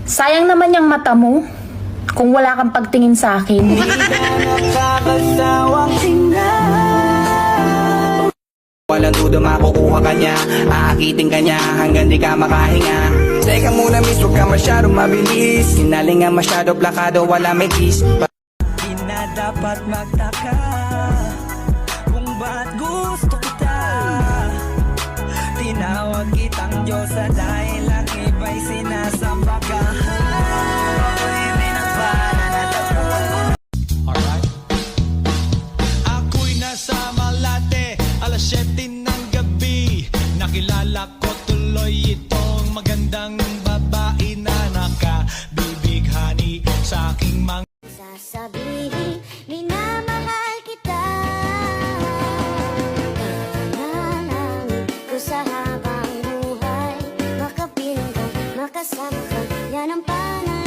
Sayang naman yung mata mo kung wala kang pagtingin sa akin. Walang duda makukuha ka niya, aakitin ka niya hanggang di ka makahinga. Teka muna miss, huwag ka masyadong mabilis, sinalingan masyado plakado, wala may kiss. Di na dapat magtaka kung ba't gusto kita. Tinawag kitang Diyosa dahil ang iba'y sinasamba ka. Ako'y nasa Malate, alas 7 ng gabi. Nakilala ko tuloy itong magandang babae na nakabibighani sa aking mga Sasabihin, minamahal kita. Nanalangin ko sa habang buhay, makapiling ka, makasama ka, yan ang panahon.